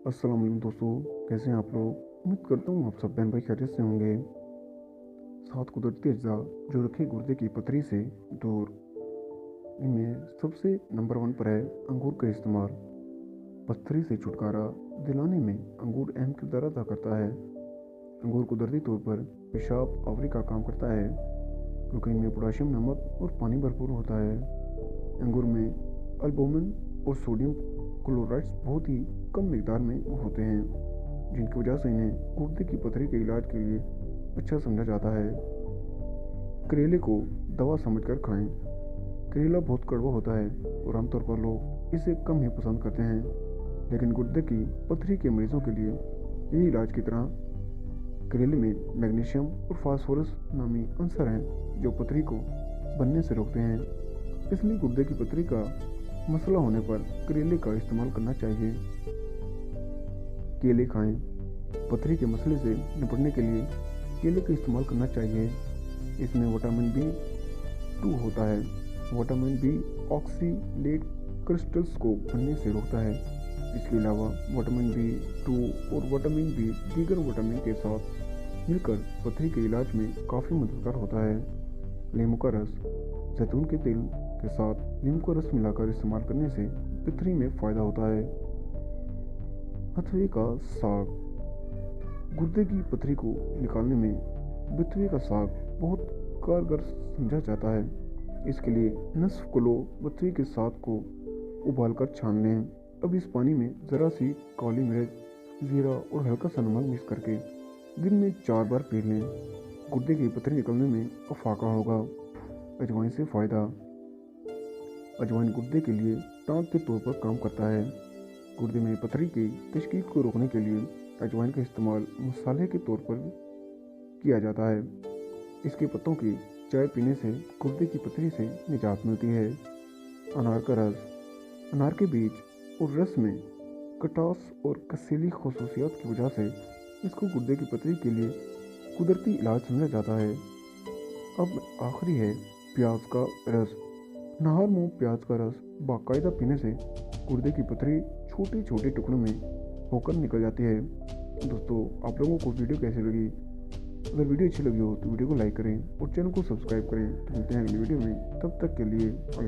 अस्सलाम वालेकुम दोस्तों, कैसे हैं आप लोग। उम्मीद करता हूँ आप सब बहन भाई खैरियत से होंगे। सात कुदरती अज्जा जो रखे गुर्दे की पथरी से दूर, इनमें सबसे नंबर 1 पर है अंगूर का इस्तेमाल। पथरी से छुटकारा दिलाने में अंगूर अहम किरदार अदा करता है। अंगूर कुदरती तौर पर पेशाब आवरी का काम करता है क्योंकि इनमें पोटाशियम, नमक और पानी भरपूर होता है। अंगूर में अल्बुमिन और सोडियम क्लोराइड्स बहुत ही कम मिकदार में होते हैं, जिनकी वजह से इन्हें गुर्दे की पथरी के इलाज के लिए अच्छा समझा जाता है। करेले को दवा समझकर खाएं। करेला बहुत कड़वा होता है और आमतौर पर लोग इसे कम ही पसंद करते हैं, लेकिन गुर्दे की पथरी के मरीजों के लिए यही इलाज की तरह करेले में मैग्नीशियम और फास्फोरस नामी अंसर हैं जो पथरी को बनने से रोकते हैं। इसलिए गुर्दे की पथरी का मसला होने पर करेले का इस्तेमाल करना चाहिए। केले खाएं। पथरी के मसले से निपटने के लिए केले का इस्तेमाल करना चाहिए। इसमें विटामिन B2 होता है। विटामिन B ऑक्सीलेट क्रिस्टल्स को बनने से रोकता है। इसके अलावा विटामिन B2 और विटामिन B दीगर विटामिन के साथ मिलकर पथरी के इलाज में काफ़ी मददगार होता है। नींबू का रस। जैतून के तेल के साथ नींबू का रस मिलाकर इस्तेमाल करने से पथरी में फ़ायदा होता है। बथुए का साग। गुर्दे की पथरी को निकालने में बथुए का साग बहुत कारगर समझा जाता है। इसके लिए नस्फ किलो बथुए के साग को उबालकर छान लें। अब इस पानी में ज़रा सी काली मिर्च, जीरा और हल्का सा नमक मिक्स करके दिन में 4 बार पी लें। गुर्दे की पथरी निकलने में अफाका होगा। अजवाइन से फ़ायदा। अजवाइन गुर्दे के लिए टाँक के तौर पर काम करता है। गुर्दे में पथरी की तशकील को रोकने के लिए अजवाइन का इस्तेमाल मसाले के तौर पर किया जाता है। इसके पत्तों की चाय पीने से गुर्दे की पथरी से निजात मिलती है। अनार का रस। अनार के बीज और रस में खटास और कसीली खसूसियात की वजह से इसको गुर्दे की पथरी के लिए कुदरती इलाज समझा जाता है। अब आखिरी है प्याज का रस। नहर मुँह प्याज का रस बाकायदा पीने से गुर्दे की पथरी छोटे छोटे टुकड़ों में होकर निकल जाती है। दोस्तों, आप लोगों को वीडियो कैसी लगी? अगर वीडियो अच्छी लगी हो तो वीडियो को लाइक करें और चैनल को सब्सक्राइब करें। तो मिलते हैं अगली वीडियो में, तब तक के लिए अल्लाह।